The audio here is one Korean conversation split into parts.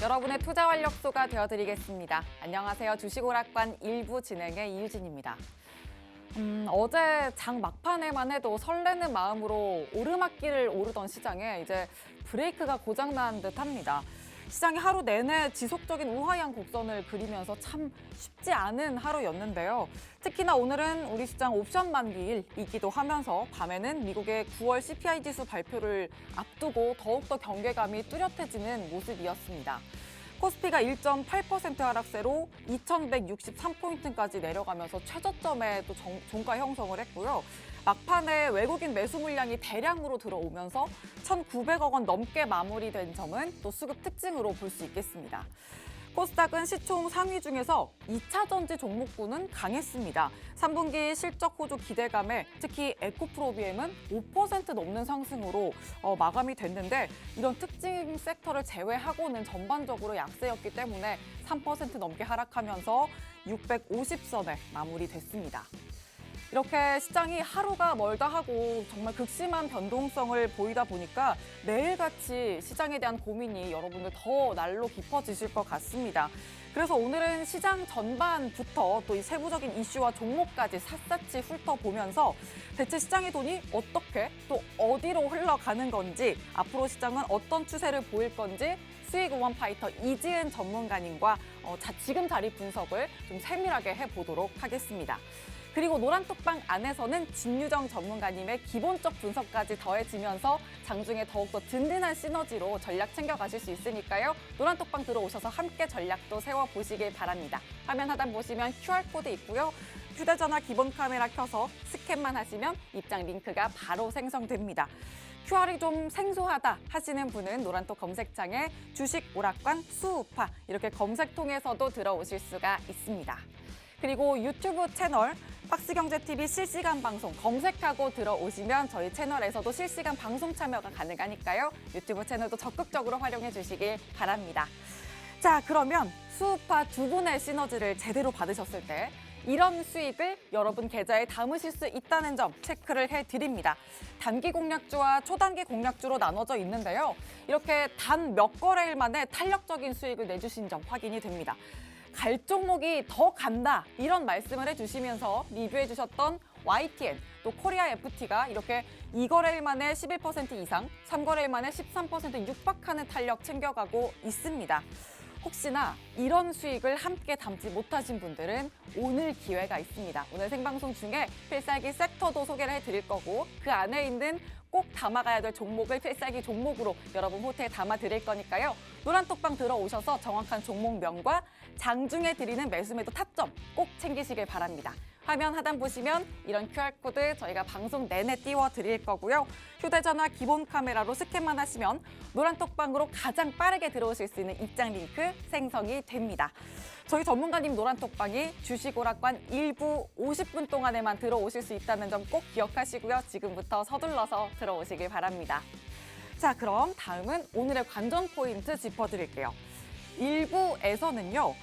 여러분의 투자 활력소가 되어드리겠습니다. 안녕하세요. 주식오락관 1부 진행의 이유진입니다. 어제 장 막판에만 해도 설레는 마음으로 오르막길을 오르던 시장에 이제 브레이크가 고장난 듯합니다. 시장이 하루 내내 지속적인 우하향 곡선을 그리면서 참 쉽지 않은 하루였는데요. 특히나 오늘은 우리 시장 옵션 만기일이기도 하면서 밤에는 미국의 9월 CPI 지수 발표를 앞두고 더욱더 경계감이 뚜렷해지는 모습이었습니다. 코스피가 1.8% 하락세로 2,163포인트까지 내려가면서 최저점에 또 종가 형성을 했고요. 막판에 외국인 매수 물량이 대량으로 들어오면서 1,900억 원 넘게 마무리된 점은 또 수급 특징으로 볼 수 있겠습니다. 코스닥은 시총 상위 중에서 2차 전지 종목군은 강했습니다. 3분기 실적 호조 기대감에 특히 에코프로비엠은 5% 넘는 상승으로 마감이 됐는데 이런 특징 섹터를 제외하고는 전반적으로 약세였기 때문에 3% 넘게 하락하면서 650선에 마무리됐습니다. 이렇게 시장이 하루가 멀다 하고 정말 극심한 변동성을 보이다 보니까 내일같이 시장에 대한 고민이 여러분들 더 날로 깊어지실 것 같습니다. 그래서 오늘은 시장 전반부터 또 이 세부적인 이슈와 종목까지 샅샅이 훑어보면서 대체 시장의 돈이 어떻게 또 어디로 흘러가는 건지 앞으로 시장은 어떤 추세를 보일 건지 수익 우원 파이터 이지은 전문가님과 지금 자리 분석을 좀 세밀하게 해보도록 하겠습니다. 그리고 노란톡방 안에서는 진유정 전문가님의 기본적 분석까지 더해지면서 장중에 더욱더 든든한 시너지로 전략 챙겨가실 수 있으니까요. 노란톡방 들어오셔서 함께 전략도 세워보시길 바랍니다. 화면 하단 보시면 QR코드 있고요. 휴대전화 기본 카메라 켜서 스캔만 하시면 입장 링크가 바로 생성됩니다. QR이 좀 생소하다 하시는 분은 노란톡 검색창에 주식 오락관 수우파 이렇게 검색통해서도 들어오실 수가 있습니다. 그리고 유튜브 채널 박스경제TV 실시간 방송 검색하고 들어오시면 저희 채널에서도 실시간 방송 참여가 가능하니까요. 유튜브 채널도 적극적으로 활용해 주시길 바랍니다. 자, 그러면 수우파 두 분의 시너지를 제대로 받으셨을 때 이런 수익을 여러분 계좌에 담으실 수 있다는 점 체크를 해드립니다. 단기 공략주와 초단기 공략주로 나눠져 있는데요. 이렇게 단 몇 거래일 만에 탄력적인 수익을 내주신 점 확인이 됩니다. 갈 종목이 더 간다 이런 말씀을 해주시면서 리뷰해 주셨던 YTN 또 코리아 FT가 이렇게 2거래일 만에 11% 이상 3거래일 만에 13% 육박하는 탄력 챙겨가고 있습니다. 혹시나 이런 수익을 함께 담지 못하신 분들은 오늘 기회가 있습니다. 오늘 생방송 중에 필살기 섹터도 소개를 해드릴 거고 그 안에 있는 꼭 담아가야 될 종목을 필살기 종목으로 여러분 호텔에 담아드릴 거니까요. 노란톡방 들어오셔서 정확한 종목명과 장중에 드리는 매수매도 타점 꼭 챙기시길 바랍니다. 화면 하단 보시면 이런 QR코드 저희가 방송 내내 띄워드릴 거고요. 휴대전화 기본 카메라로 스캔만 하시면 노란톡방으로 가장 빠르게 들어오실 수 있는 입장 링크 생성이 됩니다. 저희 전문가님 노란톡방이 주식오락관 1부 50분 동안에만 들어오실 수 있다는 점 꼭 기억하시고요. 지금부터 서둘러서 들어오시길 바랍니다. 자, 그럼 다음은 오늘의 관전 포인트 짚어드릴게요. 1부에서는요.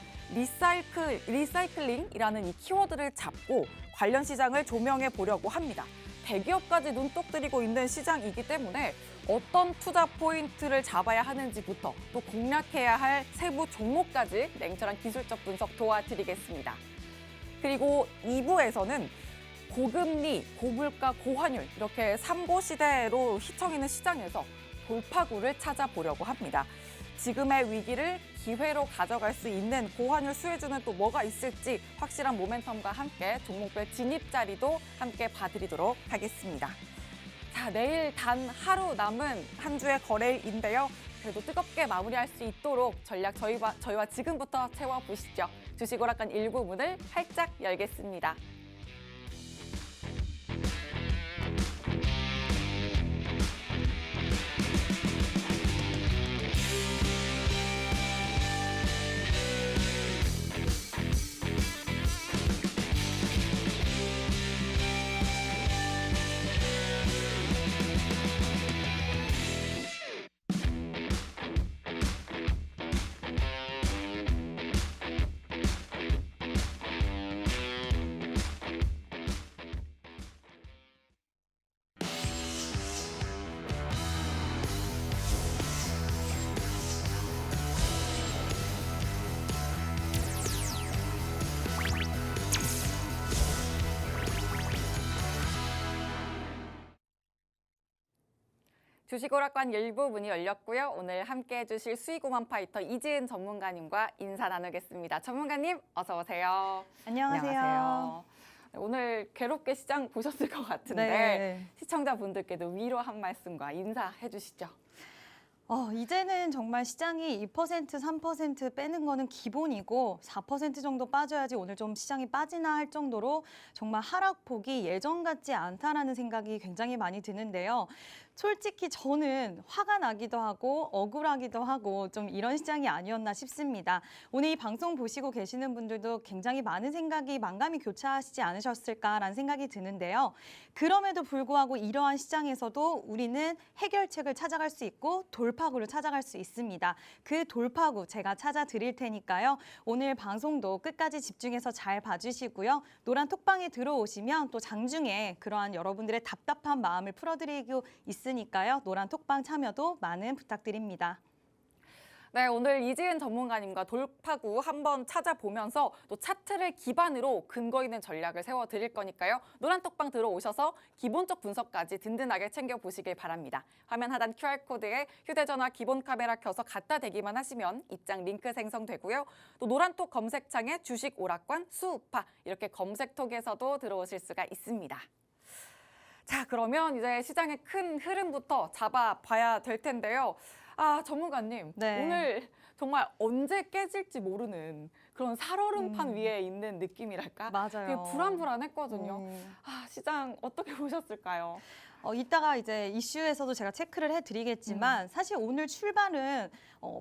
리사이클링이라는 이 키워드를 잡고 관련 시장을 조명해 보려고 합니다. 대기업까지 눈독 들이고 있는 시장이기 때문에 어떤 투자 포인트를 잡아야 하는지부터 또 공략해야 할 세부 종목까지 냉철한 기술적 분석 도와드리겠습니다. 그리고 2부에서는 고금리, 고물가, 고환율 이렇게 삼고 시대로 휘청이는 시장에서 돌파구를 찾아보려고 합니다. 지금의 위기를 기회로 가져갈 수 있는 고환율 수혜주는 또 뭐가 있을지 확실한 모멘텀과 함께 종목별 진입 자리도 함께 봐드리도록 하겠습니다. 자, 내일 단 하루 남은 한 주의 거래일인데요. 그래도 뜨겁게 마무리할 수 있도록 전략 저희와 지금부터 채워보시죠. 주식오락관 1부 문을 활짝 열겠습니다. 주식오락관 1부 문이 열렸고요. 오늘 함께해 주실 수익오만 파이터 이지은 전문가님과 인사 나누겠습니다. 전문가님 어서 오세요. 안녕하세요. 오늘 괴롭게 시장 보셨을 것 같은데 네. 시청자분들께도 위로 한 말씀과 인사해 주시죠. 이제는 정말 시장이 2%, 3% 빼는 거는 기본이고 4% 정도 빠져야지 오늘 좀 시장이 빠지나 할 정도로 정말 하락폭이 예전 같지 않다라는 생각이 굉장히 많이 드는데요. 솔직히 저는 화가 나기도 하고 억울하기도 하고 좀 이런 시장이 아니었나 싶습니다. 오늘 이 방송 보시고 계시는 분들도 굉장히 많은 생각이 만감이 교차하시지 않으셨을까라는 생각이 드는데요. 그럼에도 불구하고 이러한 시장에서도 우리는 해결책을 찾아갈 수 있고 돌파구를 찾아갈 수 있습니다. 그 돌파구 제가 찾아드릴 테니까요. 오늘 방송도 끝까지 집중해서 잘 봐주시고요. 노란 톡방에 들어오시면 또 장중에 그러한 여러분들의 답답한 마음을 풀어드리고 있으니까요. 노란 톡방 참여도 많은 부탁드립니다. 네, 오늘 이지은 전문가님과 돌파구 한번 찾아보면서 또 차트를 기반으로 근거 있는 전략을 세워드릴 거니까요. 노란 톡방 들어오셔서 기본적 분석까지 든든하게 챙겨보시길 바랍니다. 화면 하단 QR코드에 휴대전화 기본 카메라 켜서 갖다 대기만 하시면 입장 링크 생성되고요. 또 노란톡 검색창에 주식 오락관 수우파 이렇게 검색톡에서도 들어오실 수가 있습니다. 자, 그러면 이제 시장의 큰 흐름부터 잡아봐야 될 텐데요. 전문가님, 네. 오늘 정말 언제 깨질지 모르는 그런 살얼음판 위에 있는 느낌이랄까? 맞아요. 되게 불안불안했거든요. 시장 어떻게 보셨을까요? 이따가 이제 이슈에서도 제가 체크를 해드리겠지만 사실 오늘 출발은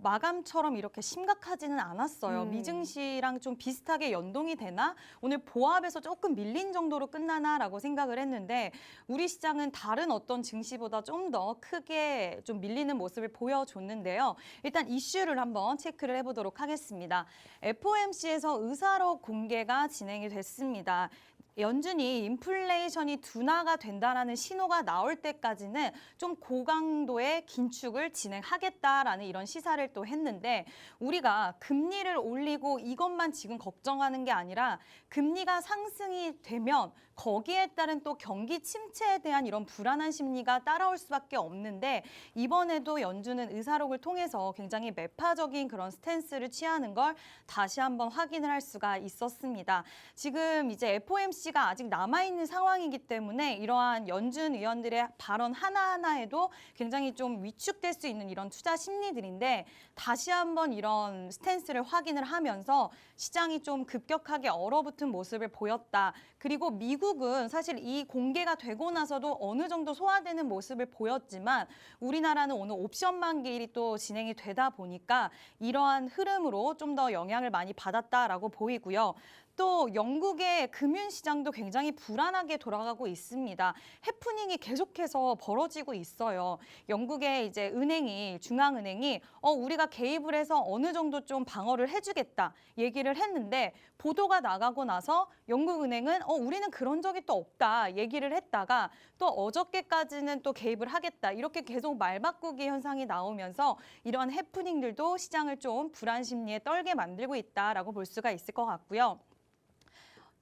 마감처럼 이렇게 심각하지는 않았어요. 미증시랑 좀 비슷하게 연동이 되나? 오늘 보합에서 조금 밀린 정도로 끝나나라고 생각을 했는데 우리 시장은 다른 어떤 증시보다 좀 더 크게 좀 밀리는 모습을 보여줬는데요. 일단 이슈를 한번 체크를 해보도록 하겠습니다. FOMC에서 의사록 공개가 진행이 됐습니다. 연준이 인플레이션이 둔화가 된다라는 신호가 나올 때까지는 좀 고강도의 긴축을 진행하겠다라는 이런 시사를 또 했는데 우리가 금리를 올리고 이것만 지금 걱정하는 게 아니라 금리가 상승이 되면 거기에 따른 또 경기 침체에 대한 이런 불안한 심리가 따라올 수밖에 없는데 이번에도 연준은 의사록을 통해서 굉장히 매파적인 그런 스탠스를 취하는 걸 다시 한번 확인을 할 수가 있었습니다. 지금 이제 FOMC가 아직 남아있는 상황이기 때문에 이러한 연준 의원들의 발언 하나하나에도 굉장히 좀 위축될 수 있는 이런 투자 심리들인데 다시 한번 이런 스탠스를 확인을 하면서 시장이 좀 급격하게 얼어붙은 모습을 보였다. 그리고 미국은 사실 이 공개가 되고 나서도 어느 정도 소화되는 모습을 보였지만 우리나라는 오늘 옵션 만기일이 또 진행이 되다 보니까 이러한 흐름으로 좀 더 영향을 많이 받았다라고 보이고요. 또 영국의 금융시장도 굉장히 불안하게 돌아가고 있습니다. 해프닝이 계속해서 벌어지고 있어요. 영국의 이제 은행이 중앙은행이 우리가 개입을 해서 어느 정도 좀 방어를 해주겠다 얘기를 했는데 보도가 나가고 나서 영국은행은 우리는 그런 적이 또 없다 얘기를 했다가 또 어저께까지는 또 개입을 하겠다 이렇게 계속 말 바꾸기 현상이 나오면서 이런 해프닝들도 시장을 좀 불안 심리에 떨게 만들고 있다라고 볼 수가 있을 것 같고요.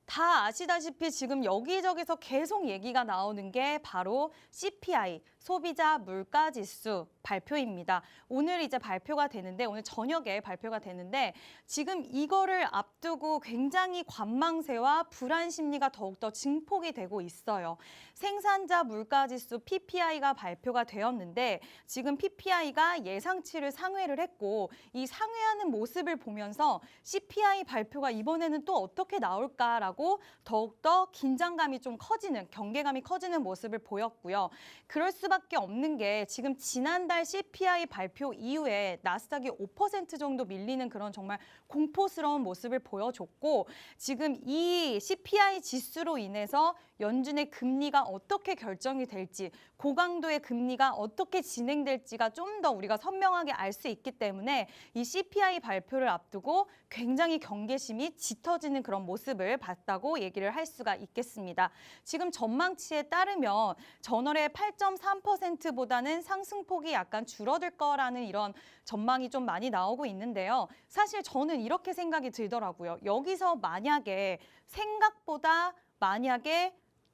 다 아시다시피 지금 여기저기서 계속 얘기가 나오는 게 바로 CPI, 소비자 물가지수 발표입니다. 오늘 이제 발표가 되는데 오늘 저녁에 발표가 되는데 지금 이거를 앞두고 굉장히 관망세와 불안 심리가 더욱더 증폭이 되고 있어요. 생산자 물가지수 PPI가 발표가 되었는데 지금 PPI가 예상치를 상회를 했고 이 상회하는 모습을 보면서 CPI 발표가 이번에는 또 어떻게 나올까라고 더욱더 긴장감이 좀 커지는 경계감이 커지는 모습을 보였고요. 그럴 수밖에 없는 게 지금 지난달 CPI 발표 이후에 나스닥이 5% 정도 밀리는 그런 정말 공포스러운 모습을 보여줬고 지금 이 CPI 지수로 인해서 연준의 금리가 어떻게 결정이 될지 고강도의 금리가 어떻게 진행될지가 좀 더 우리가 선명하게 알 수 있기 때문에 이 CPI 발표를 앞두고 굉장히 경계심이 짙어지는 그런 모습을 봤다고 얘기를 할 수가 있겠습니다. 지금 전망치에 따르면 전월의 8.3%보다는 상승폭이 약간 줄어들 거라는 이런 전망이 좀 많이 나오고 있는데요. 사실 저는 이렇게 생각이 들더라고요. 여기서 만약에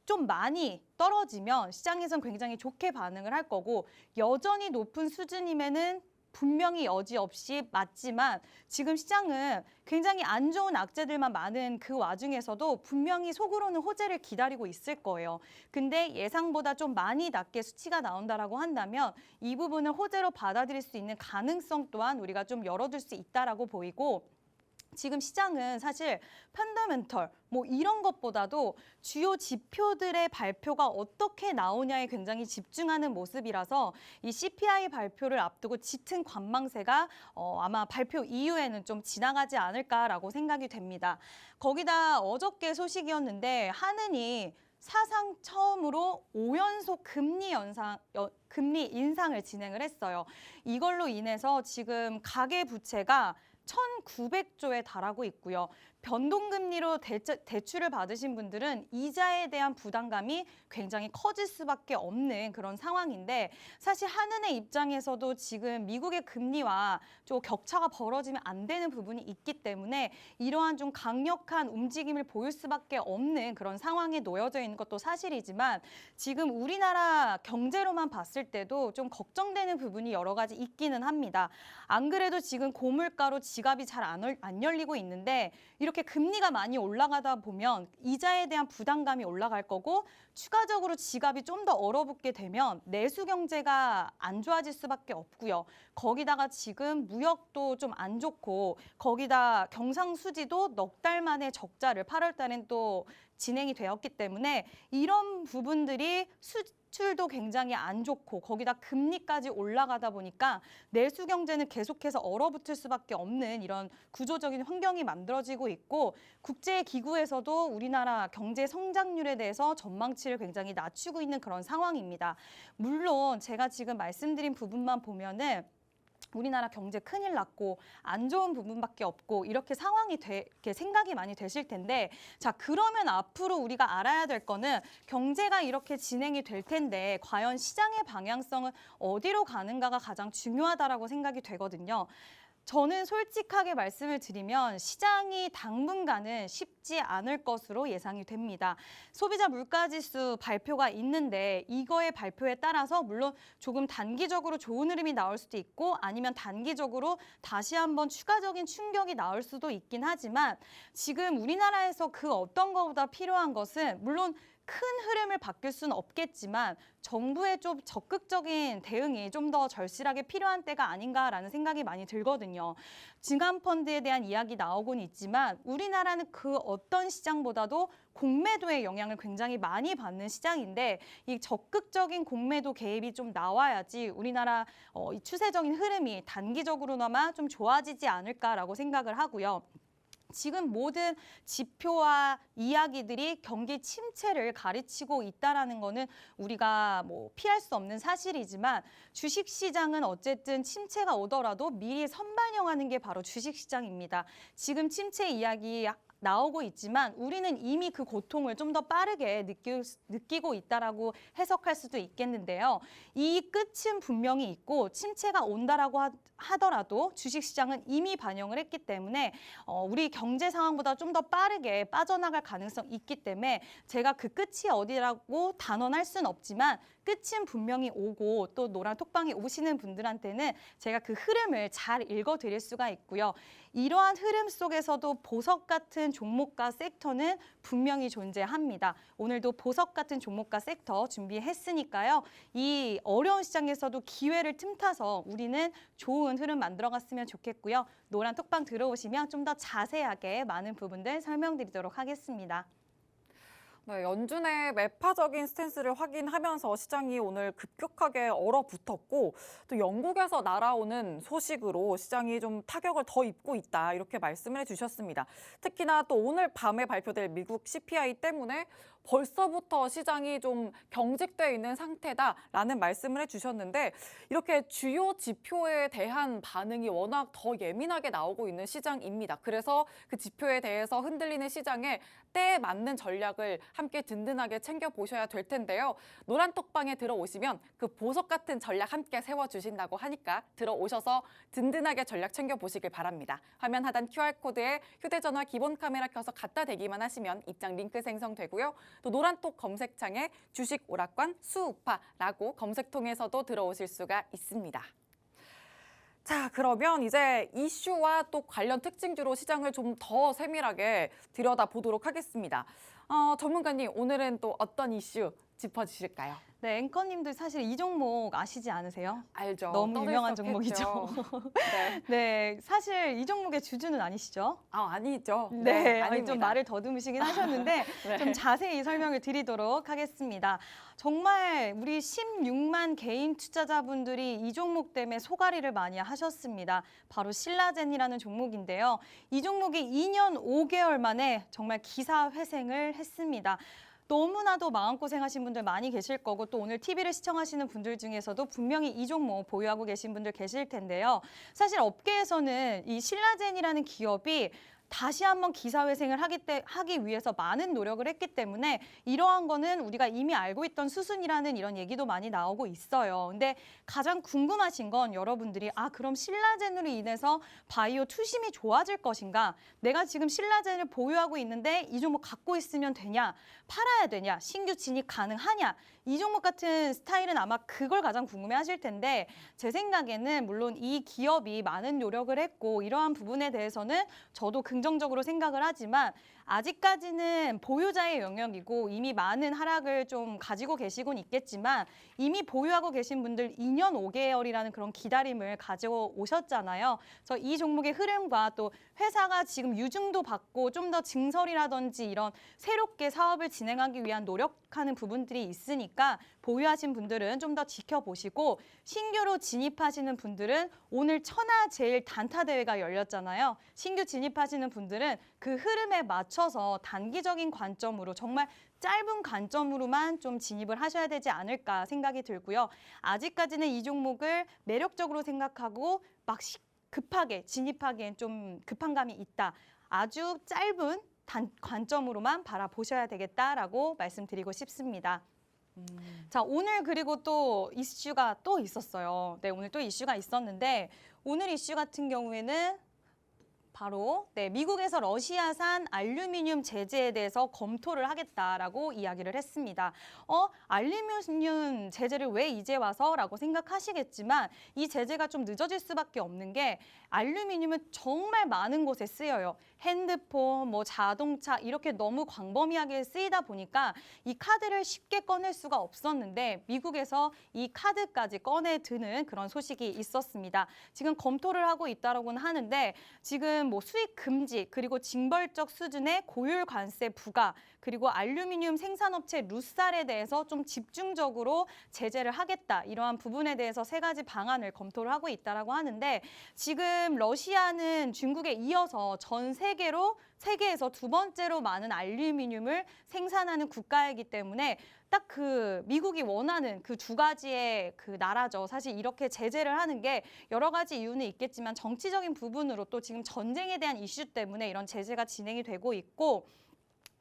좀 많이 떨어지면 시장에선 굉장히 좋게 반응을 할 거고 여전히 높은 수준이면은 분명히 여지없이 맞지만 지금 시장은 굉장히 안 좋은 악재들만 많은 그 와중에서도 분명히 속으로는 호재를 기다리고 있을 거예요. 근데 예상보다 좀 많이 낮게 수치가 나온다라고 한다면 이 부분을 호재로 받아들일 수 있는 가능성 또한 우리가 좀 열어둘 수 있다라고 보이고 지금 시장은 사실 펀더멘털 뭐 이런 것보다도 주요 지표들의 발표가 어떻게 나오냐에 굉장히 집중하는 모습이라서 이 CPI 발표를 앞두고 짙은 관망세가 아마 발표 이후에는 좀 지나가지 않을까라고 생각이 됩니다. 거기다 어저께 소식이었는데 한은이 사상 처음으로 5연속 금리 인상을 진행을 했어요. 이걸로 인해서 지금 가계 부채가 1,900조에 달하고 있고요. 변동금리로 대출을 받으신 분들은 이자에 대한 부담감이 굉장히 커질 수밖에 없는 그런 상황인데 사실 한은의 입장에서도 지금 미국의 금리와 좀 격차가 벌어지면 안 되는 부분이 있기 때문에 이러한 좀 강력한 움직임을 보일 수밖에 없는 그런 상황에 놓여져 있는 것도 사실이지만 지금 우리나라 경제로만 봤을 때도 좀 걱정되는 부분이 여러 가지 있기는 합니다. 안 그래도 지금 고물가로 지갑이 잘 안 열리고 있는데 이렇게 금리가 많이 올라가다 보면 이자에 대한 부담감이 올라갈 거고 추가적으로 지갑이 좀 더 얼어붙게 되면 내수 경제가 안 좋아질 수밖에 없고요. 거기다가 지금 무역도 좀 안 좋고 거기다 경상수지도 넉 달 만에 적자를 8월 달엔 또 진행이 되었기 때문에 이런 부분들이 수출도 굉장히 안 좋고 거기다 금리까지 올라가다 보니까 내수 경제는 계속해서 얼어붙을 수밖에 없는 이런 구조적인 환경이 만들어지고 있고 국제기구에서도 우리나라 경제 성장률에 대해서 전망치를 굉장히 낮추고 있는 그런 상황입니다. 물론 제가 지금 말씀드린 부분만 보면은 우리나라 경제 큰일 났고 안 좋은 부분밖에 없고 이렇게 이렇게 생각이 많이 되실 텐데 자 그러면 앞으로 우리가 알아야 될 거는 경제가 이렇게 진행이 될 텐데 과연 시장의 방향성은 어디로 가는가가 가장 중요하다라고 생각이 되거든요. 저는 솔직하게 말씀을 드리면 시장이 당분간은 쉽지 않을 것으로 예상이 됩니다. 소비자 물가지수 발표가 있는데 이거의 발표에 따라서 물론 조금 단기적으로 좋은 흐름이 나올 수도 있고 아니면 단기적으로 다시 한번 추가적인 충격이 나올 수도 있긴 하지만 지금 우리나라에서 그 어떤 것보다 필요한 것은 물론 큰 흐름을 바뀔 수는 없겠지만 정부의 좀 적극적인 대응이 좀 더 절실하게 필요한 때가 아닌가라는 생각이 많이 들거든요. 증감펀드에 대한 이야기 나오곤 있지만 우리나라는 그 어떤 시장보다도 공매도의 영향을 굉장히 많이 받는 시장인데 이 적극적인 공매도 개입이 좀 나와야지 우리나라 이 추세적인 흐름이 단기적으로나마 좀 좋아지지 않을까라고 생각을 하고요. 지금 모든 지표와 이야기들이 경기 침체를 가르치고 있다라는 거는 우리가 뭐 피할 수 없는 사실이지만 주식시장은 어쨌든 침체가 오더라도 미리 선반영하는 게 바로 주식시장입니다. 지금 침체 이야기 나오고 있지만 우리는 이미 그 고통을 좀 더 빠르게 느끼고 있다라고 해석할 수도 있겠는데요. 이 끝은 분명히 있고 침체가 온다라고 하더라도 주식시장은 이미 반영을 했기 때문에 우리 경제 상황보다 좀 더 빠르게 빠져나갈 가능성이 있기 때문에 제가 그 끝이 어디라고 단언할 수는 없지만 끝은 분명히 오고 또 노란 톡방에 오시는 분들한테는 제가 그 흐름을 잘 읽어드릴 수가 있고요. 이러한 흐름 속에서도 보석 같은 종목과 섹터는 분명히 존재합니다. 오늘도 보석 같은 종목과 섹터 준비했으니까요. 이 어려운 시장에서도 기회를 틈타서 우리는 좋은 흐름 만들어갔으면 좋겠고요. 노란 톡방 들어오시면 좀 더 자세하게 많은 부분들 설명드리도록 하겠습니다. 네, 연준의 매파적인 스탠스를 확인하면서 시장이 오늘 급격하게 얼어붙었고 또 영국에서 날아오는 소식으로 시장이 좀 타격을 더 입고 있다 이렇게 말씀을 해주셨습니다. 특히나 또 오늘 밤에 발표될 미국 CPI 때문에 벌써부터 시장이 좀 경직돼 있는 상태다라는 말씀을 해주셨는데 이렇게 주요 지표에 대한 반응이 워낙 더 예민하게 나오고 있는 시장입니다. 그래서 그 지표에 대해서 흔들리는 시장에 때에 맞는 전략을 함께 든든하게 챙겨보셔야 될 텐데요. 노란톡방에 들어오시면 그 보석 같은 전략 함께 세워주신다고 하니까 들어오셔서 든든하게 전략 챙겨보시길 바랍니다. 화면 하단 QR코드에 휴대전화 기본 카메라 켜서 갖다 대기만 하시면 입장 링크 생성되고요. 또 노란톡 검색창에 주식 오락관 수우파라고 검색통에서도 들어오실 수가 있습니다. 자, 그러면 이제 이슈와 또 관련 특징주로 시장을 좀 더 세밀하게 들여다보도록 하겠습니다. 전문가님, 오늘은 또 어떤 이슈 짚어주실까요? 네, 앵커님들 사실 이 종목 아시지 않으세요? 알죠. 너무 유명한 떠들썩했죠. 종목이죠. 네. 네, 사실 이 종목의 주주는 아니시죠? 아니죠. 네, 아닙니다. 좀 말을 더듬으시긴 하셨는데 네. 좀 자세히 설명을 드리도록 하겠습니다. 정말 우리 16만 개인 투자자분들이 이 종목 때문에 소가리를 많이 하셨습니다. 바로 신라젠이라는 종목인데요. 이 종목이 2년 5개월 만에 정말 기사 회생을 했습니다. 너무나도 마음고생하신 분들 많이 계실 거고 또 오늘 TV를 시청하시는 분들 중에서도 분명히 이 종목 보유하고 계신 분들 계실 텐데요. 사실 업계에서는 이 신라젠이라는 기업이 다시 한번 기사회생을 하기 위해서 많은 노력을 했기 때문에 이러한 거는 우리가 이미 알고 있던 수순이라는 이런 얘기도 많이 나오고 있어요. 근데 가장 궁금하신 건 여러분들이 그럼 신라젠으로 인해서 바이오 투심이 좋아질 것인가? 내가 지금 신라젠을 보유하고 있는데 이 종목 갖고 있으면 되냐? 팔아야 되냐? 신규 진입 가능하냐? 이 종목 같은 스타일은 아마 그걸 가장 궁금해 하실 텐데 제 생각에는 물론 이 기업이 많은 노력을 했고 이러한 부분에 대해서는 저도 긍정적으로 생각을 하지만 아직까지는 보유자의 영역이고 이미 많은 하락을 좀 가지고 계시곤 있겠지만 이미 보유하고 계신 분들 2년 5개월이라는 그런 기다림을 가지고 오셨잖아요. 그래서 이 종목의 흐름과 또 회사가 지금 유증도 받고 좀 더 증설이라든지 이런 새롭게 사업을 진행하기 위한 노력하는 부분들이 있으니까 보유하신 분들은 좀 더 지켜보시고 신규로 진입하시는 분들은 오늘 천하제일 단타 대회가 열렸잖아요. 신규 진입하시는 분들은 그 흐름에 맞춰서 단기적인 관점으로 정말 짧은 관점으로만 좀 진입을 하셔야 되지 않을까 생각이 들고요. 아직까지는 이 종목을 매력적으로 생각하고 막 급하게 진입하기엔 좀 급한 감이 있다. 아주 짧은 관점으로만 바라보셔야 되겠다라고 말씀드리고 싶습니다. 자, 오늘 그리고 또 이슈가 또 있었어요. 네, 오늘 또 이슈가 있었는데 오늘 이슈 같은 경우에는 바로 미국에서 러시아산 알루미늄 제재에 대해서 검토를 하겠다라고 이야기를 했습니다. 알루미늄 제재를 왜 이제 와서라고 생각하시겠지만 이 제재가 좀 늦어질 수밖에 없는 게 알루미늄은 정말 많은 곳에 쓰여요. 핸드폰, 뭐 자동차 이렇게 너무 광범위하게 쓰이다 보니까 이 카드를 쉽게 꺼낼 수가 없었는데 미국에서 이 카드까지 꺼내드는 그런 소식이 있었습니다. 지금 검토를 하고 있다라고는 하는데 지금 뭐 수입 금지 그리고 징벌적 수준의 고율 관세 부과 그리고 알루미늄 생산업체 루살에 대해서 좀 집중적으로 제재를 하겠다. 이러한 부분에 대해서 세 가지 방안을 검토를 하고 있다라고 하는데 지금 러시아는 중국에 이어서 전 세계에서 두 번째로 많은 알루미늄을 생산하는 국가이기 때문에 딱 그 미국이 원하는 그 두 가지의 그 나라죠. 사실 이렇게 제재를 하는 게 여러 가지 이유는 있겠지만 정치적인 부분으로 또 지금 전쟁에 대한 이슈 때문에 이런 제재가 진행이 되고 있고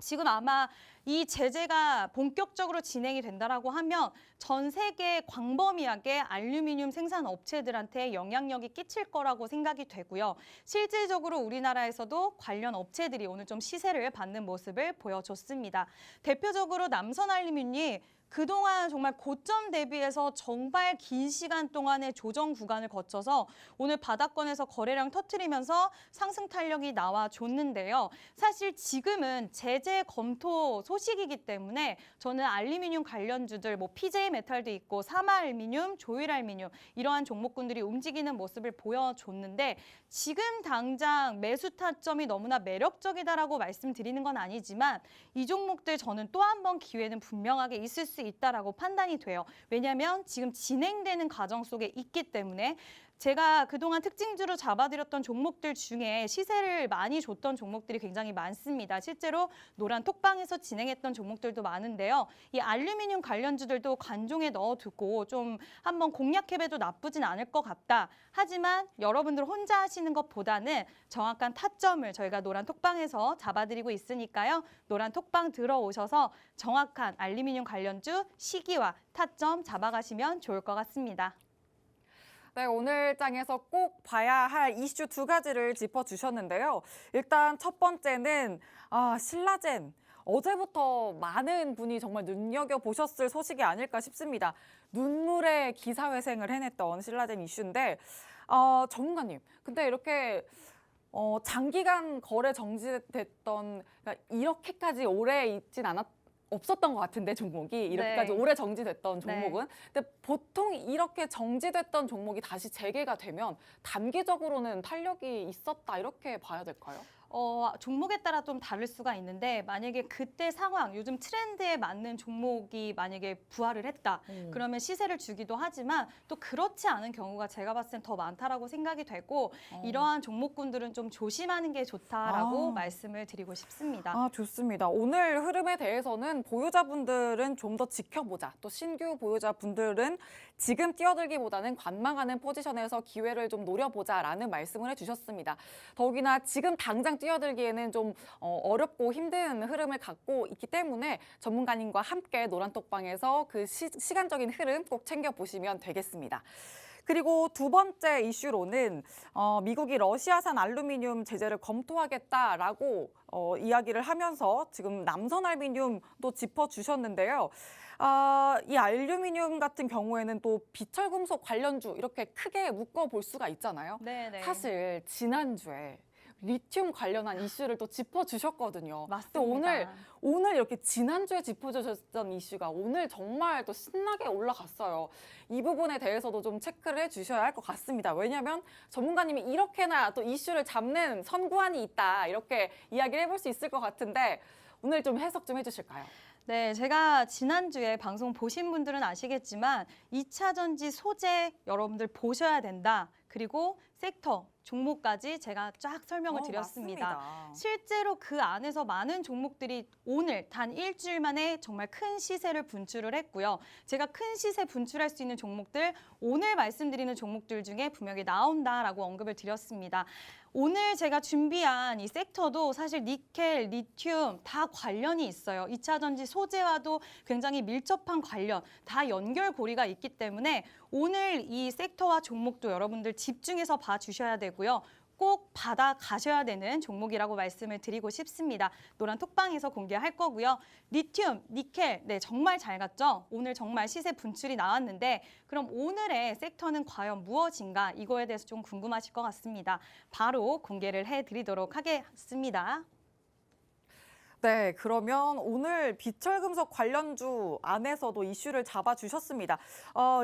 지금 아마 이 제재가 본격적으로 진행이 된다라고 하면 전 세계 광범위하게 알루미늄 생산 업체들한테 영향력이 끼칠 거라고 생각이 되고요. 실질적으로 우리나라에서도 관련 업체들이 오늘 좀 시세를 받는 모습을 보여줬습니다. 대표적으로 남선알루미늄이 그동안 정말 고점 대비해서 정말 긴 시간 동안의 조정 구간을 거쳐서 오늘 바닥권에서 거래량 터트리면서 상승 탄력이 나와줬는데요. 사실 지금은 제재 검토 소식이기 때문에 저는 알루미늄 관련주들 뭐 PJ 메탈도 있고 사마알루미늄, 조일알루미늄 이러한 종목군들이 움직이는 모습을 보여줬는데 지금 당장 매수 타점이 너무나 매력적이다라고 말씀드리는 건 아니지만 이 종목들 저는 또 한 번 기회는 분명하게 있을 수 있다라고 판단이 돼요. 왜냐하면 지금 진행되는 과정 속에 있기 때문에 제가 그동안 특징주로 잡아드렸던 종목들 중에 시세를 많이 줬던 종목들이 굉장히 많습니다. 실제로 노란 톡방에서 진행했던 종목들도 많은데요. 이 알루미늄 관련주들도 관종에 넣어두고 좀 한번 공략해봐도 나쁘진 않을 것 같다. 하지만 여러분들 혼자 하시는 것보다는 정확한 타점을 저희가 노란 톡방에서 잡아드리고 있으니까요. 노란 톡방 들어오셔서 정확한 알루미늄 관련주 시기와 타점 잡아가시면 좋을 것 같습니다. 네, 오늘 장에서 꼭 봐야 할 이슈 두 가지를 짚어주셨는데요. 일단 첫 번째는 신라젠. 어제부터 많은 분이 정말 눈여겨보셨을 소식이 아닐까 싶습니다. 눈물의 기사회생을 해냈던 신라젠 이슈인데 전문가님, 근데 이렇게 장기간 거래 정지됐던, 그러니까 이렇게까지 오래 있진 없었던 것 같은데 종목이 이렇게까지 네. 오래 정지됐던 종목은. 네. 근데 보통 이렇게 정지됐던 종목이 다시 재개가 되면 단기적으로는 탄력이 있었다 이렇게 봐야 될까요? 종목에 따라 좀 다를 수가 있는데 만약에 그때 상황, 요즘 트렌드에 맞는 종목이 만약에 부활을 했다. 그러면 시세를 주기도 하지만 또 그렇지 않은 경우가 제가 봤을 땐 더 많다라고 생각이 되고 이러한 종목군들은 좀 조심하는 게 좋다라고 말씀을 드리고 싶습니다. 좋습니다. 오늘 흐름에 대해서는 보유자분들은 좀 더 지켜보자. 또 신규 보유자분들은 지금 뛰어들기보다는 관망하는 포지션에서 기회를 좀 노려보자라는 말씀을 해주셨습니다. 더욱이나 지금 당장 뛰어들기에는 좀 어렵고 힘든 흐름을 갖고 있기 때문에 전문가님과 함께 노란톡방에서 그 시간적인 흐름 꼭 챙겨보시면 되겠습니다. 그리고 두 번째 이슈로는 미국이 러시아산 알루미늄 제재를 검토하겠다라고 이야기를 하면서 지금 남선 알루미늄도 짚어주셨는데요. 이 알루미늄 같은 경우에는 또 비철금속 관련주 이렇게 크게 묶어볼 수가 있잖아요. 네네. 사실 지난주에 리튬 관련한 이슈를 또 짚어주셨거든요. 맞습니다. 또 오늘 이렇게 지난주에 짚어주셨던 이슈가 오늘 정말 또 신나게 올라갔어요. 이 부분에 대해서도 좀 체크를 해주셔야 할 것 같습니다. 왜냐하면 전문가님이 이렇게나 또 이슈를 잡는 선구안이 있다 이렇게 이야기를 해볼 수 있을 것 같은데 오늘 좀 해석 좀 해주실까요? 네, 제가 지난주에 방송 보신 분들은 아시겠지만 2차 전지 소재 여러분들 보셔야 된다. 그리고 섹터, 종목까지 제가 쫙 설명을 드렸습니다. 맞습니다. 실제로 그 안에서 많은 종목들이 오늘 단 일주일 만에 정말 큰 시세를 분출을 했고요. 제가 큰 시세 분출할 수 있는 종목들, 오늘 말씀드리는 종목들 중에 분명히 나온다라고 언급을 드렸습니다. 오늘 제가 준비한 이 섹터도 사실 니켈, 리튬 다 관련이 있어요. 2차 전지 소재와도 굉장히 밀접한 관련, 다 연결고리가 있기 때문에 오늘 이 섹터와 종목도 여러분들 집중해서 봐주셔야 되고요. 꼭 받아 가셔야 되는 종목이라고 말씀을 드리고 싶습니다. 노란 톡방에서 공개할 거고요. 리튬, 니켈, 네 정말 잘 갔죠? 오늘 정말 시세 분출이 나왔는데 그럼 오늘의 섹터는 과연 무엇인가 이거에 대해서 좀 궁금하실 것 같습니다. 바로 공개를 해드리도록 하겠습니다. 네, 그러면 오늘 비철금속 관련주 안에서도 이슈를 잡아주셨습니다.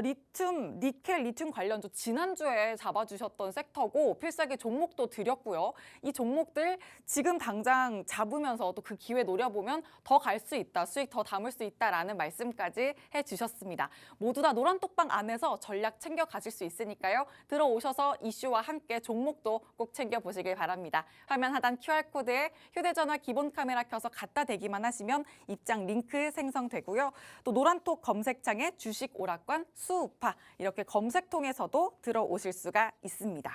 리튬, 니켈, 리튬 관련주 지난주에 잡아주셨던 섹터고 필살기 종목도 드렸고요. 이 종목들 지금 당장 잡으면서 또 그 기회 노려보면 더 갈 수 있다, 수익 더 담을 수 있다라는 말씀까지 해주셨습니다. 모두 다 노란톡방 안에서 전략 챙겨 가실 수 있으니까요. 들어오셔서 이슈와 함께 종목도 꼭 챙겨보시길 바랍니다. 화면 하단 QR코드에 휴대전화 기본 카메라 켜서 갖다 대기만 하시면 입장 링크 생성되고요. 또 노란톡 검색창에 주식 오락관 수우파 이렇게 검색통에서도 들어오실 수가 있습니다.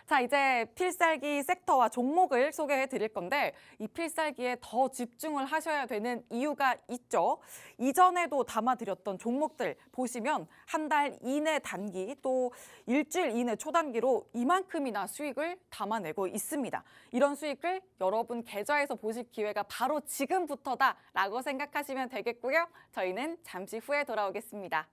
자, 이제 필살기 섹터와 종목을 소개해 드릴 건데 이 필살기에 더 집중을 하셔야 되는 이유가 있죠. 이전에도 담아드렸던 종목들 보시면 한 달 이내 단기 또 일주일 이내 초단기로 이만큼이나 수익을 담아내고 있습니다. 이런 수익을 여러분 계좌에서 보실 기회가 바로 지금부터다라고 생각하시면 되겠고요. 저희는 잠시 후에 돌아오겠습니다.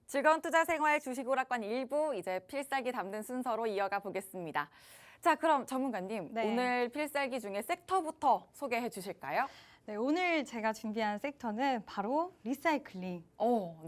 즐거운 투자 생활 주식오락관 1부 이제 필살기 담는 순서로 이어가 보겠습니다. 자, 그럼 전문가님, 네. 오늘 필살기 중에 섹터부터 소개해 주실까요? 네, 오늘 제가 준비한 섹터는 바로 리사이클링.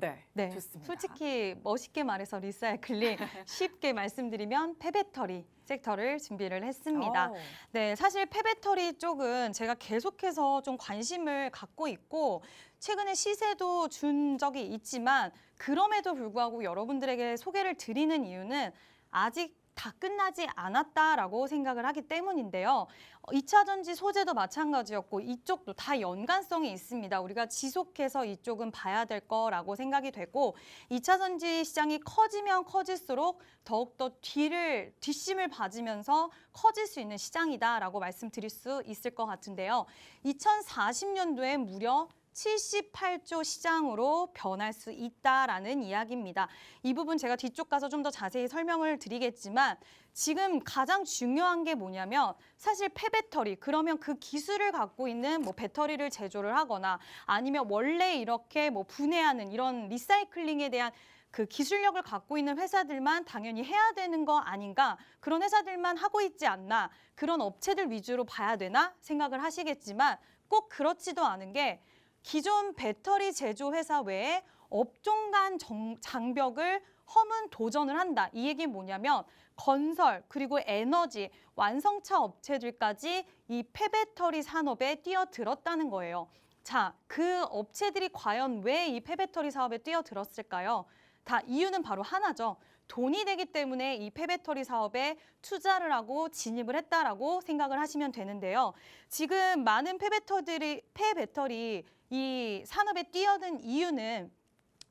네, 네, 좋습니다. 솔직히 멋있게 말해서 리사이클링, 쉽게 말씀드리면 폐배터리 섹터를 준비를 했습니다. 네, 사실 폐배터리 쪽은 제가 계속해서 좀 관심을 갖고 있고 최근에 시세도 준 적이 있지만 그럼에도 불구하고 여러분들에게 소개를 드리는 이유는 아직 다 끝나지 않았다라고 생각을 하기 때문인데요. 2차 전지 소재도 마찬가지였고 이쪽도 다 연관성이 있습니다. 우리가 지속해서 이쪽은 봐야 될 거라고 생각이 되고 2차 전지 시장이 커지면 커질수록 더욱더 뒷심을 봐주면서 커질 수 있는 시장이다라고 말씀드릴 수 있을 것 같은데요. 2040년도에 무려 78조 시장으로 변할 수 있다라는 이야기입니다. 이 부분 제가 뒤쪽 가서 좀 더 자세히 설명을 드리겠지만 지금 가장 중요한 게 뭐냐면 사실 폐배터리 그러면 그 기술을 갖고 있는 뭐 배터리를 제조를 하거나 아니면 원래 이렇게 뭐 분해하는 이런 리사이클링에 대한 그 기술력을 갖고 있는 회사들만 당연히 해야 되는 거 아닌가? 그런 회사들만 하고 있지 않나? 그런 업체들 위주로 봐야 되나? 생각을 하시겠지만 꼭 그렇지도 않은 게 기존 배터리 제조 회사 외에 업종 간 장벽을 허문 도전을 한다. 이 얘기는 뭐냐면 건설 그리고 에너지 완성차 업체들까지 이 폐배터리 산업에 뛰어들었다는 거예요. 자, 그 업체들이 과연 왜 이 폐배터리 사업에 뛰어들었을까요? 다 이유는 바로 하나죠. 돈이 되기 때문에 이 폐배터리 사업에 투자를 하고 진입을 했다라고 생각을 하시면 되는데요. 지금 많은 폐배터리 이 산업에 뛰어든 이유는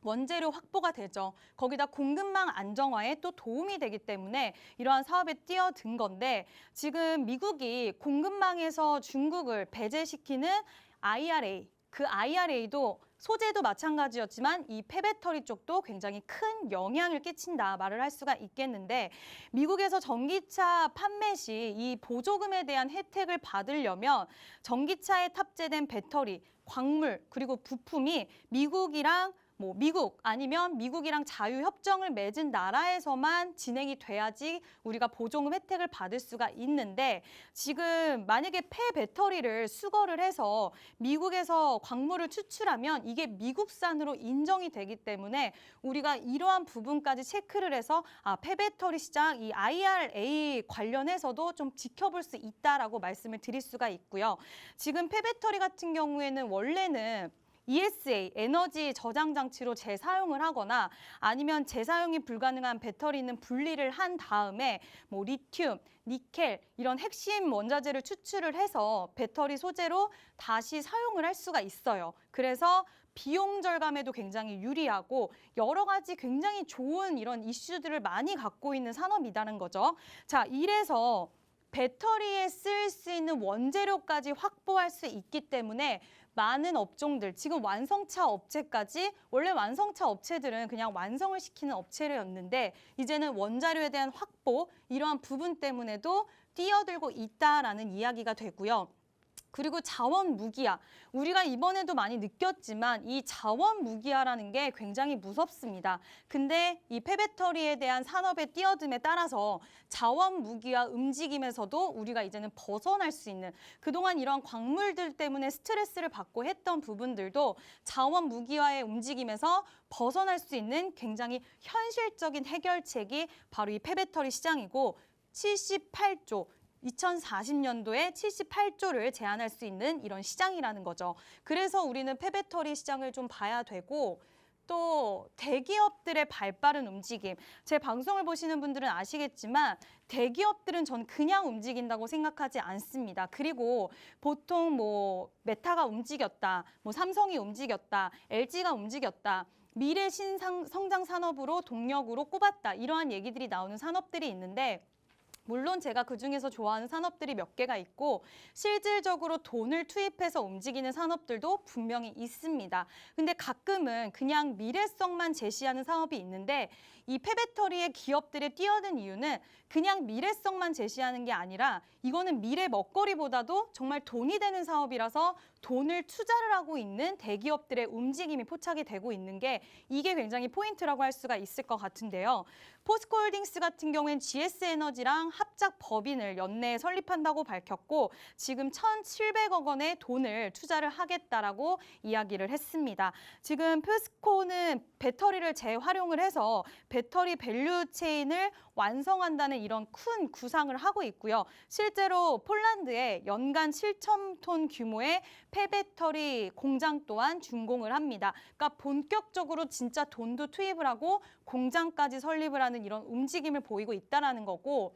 원재료 확보가 되죠. 거기다 공급망 안정화에 또 도움이 되기 때문에 이러한 사업에 뛰어든 건데 지금 미국이 공급망에서 중국을 배제시키는 IRA, 그 IRA도 소재도 마찬가지였지만 이 폐배터리 쪽도 굉장히 큰 영향을 끼친다 말을 할 수가 있겠는데 미국에서 전기차 판매 시 이 보조금에 대한 혜택을 받으려면 전기차에 탑재된 배터리, 광물 그리고 부품이 미국이랑 미국 아니면 미국이랑 자유협정을 맺은 나라에서만 진행이 돼야지 우리가 보조금 혜택을 받을 수가 있는데 지금 만약에 폐배터리를 수거를 해서 미국에서 광물을 추출하면 이게 미국산으로 인정이 되기 때문에 우리가 이러한 부분까지 체크를 해서 폐배터리 시장 이 IRA 관련해서도 좀 지켜볼 수 있다라고 말씀을 드릴 수가 있고요. 지금 폐배터리 같은 경우에는 원래는 ESA, 에너지 저장 장치로 재사용을 하거나 아니면 재사용이 불가능한 배터리는 분리를 한 다음에 리튬, 니켈 이런 핵심 원자재를 추출을 해서 배터리 소재로 다시 사용을 할 수가 있어요. 그래서 비용 절감에도 굉장히 유리하고 여러 가지 굉장히 좋은 이런 이슈들을 많이 갖고 있는 산업이라는 거죠. 자, 이래서 배터리에 쓸 수 있는 원재료까지 확보할 수 있기 때문에 많은 업종들, 지금 완성차 업체까지 원래 완성차 업체들은 그냥 완성을 시키는 업체였는데 이제는 원자료에 대한 확보, 이러한 부분 때문에도 뛰어들고 있다라는 이야기가 되고요. 그리고 자원 무기화. 우리가 이번에도 많이 느꼈지만 이 자원 무기화라는 게 굉장히 무섭습니다. 근데 이 폐배터리에 대한 산업의 뛰어듦에 따라서 자원 무기화 움직임에서도 우리가 이제는 벗어날 수 있는 그동안 이런 광물들 때문에 스트레스를 받고 했던 부분들도 자원 무기화의 움직임에서 벗어날 수 있는 굉장히 현실적인 해결책이 바로 이 폐배터리 시장이고 78조 2040년도에 78조를 제한할 수 있는 이런 시장이라는 거죠. 그래서 우리는 폐배터리 시장을 좀 봐야 되고 또 대기업들의 발빠른 움직임. 제 방송을 보시는 분들은 아시겠지만 대기업들은 전 그냥 움직인다고 생각하지 않습니다. 그리고 보통 메타가 움직였다, 삼성이 움직였다, LG가 움직였다. 미래 신성장 산업으로 동력으로 꼽았다. 이러한 얘기들이 나오는 산업들이 있는데 물론 제가 그중에서 좋아하는 산업들이 몇 개가 있고 실질적으로 돈을 투입해서 움직이는 산업들도 분명히 있습니다. 근데 가끔은 그냥 미래성만 제시하는 사업이 있는데 이 폐배터리의 기업들에 뛰어든 이유는 그냥 미래성만 제시하는 게 아니라 이거는 미래 먹거리보다도 정말 돈이 되는 사업이라서 돈을 투자를 하고 있는 대기업들의 움직임이 포착이 되고 있는 게 이게 굉장히 포인트라고 할 수가 있을 것 같은데요. 포스코홀딩스 같은 경우엔 GS에너지랑 합작 법인을 연내에 설립한다고 밝혔고 지금 1,700억 원의 돈을 투자를 하겠다라고 이야기를 했습니다. 지금 포스코는 배터리를 재활용을 해서 배터리 밸류 체인을 완성한다는 이런 큰 구상을 하고 있고요. 실제로 폴란드에 연간 7,000톤 규모의 폐배터리 공장 또한 준공을 합니다. 그러니까 본격적으로 진짜 돈도 투입을 하고 공장까지 설립을 하는 이런 움직임을 보이고 있다는 거고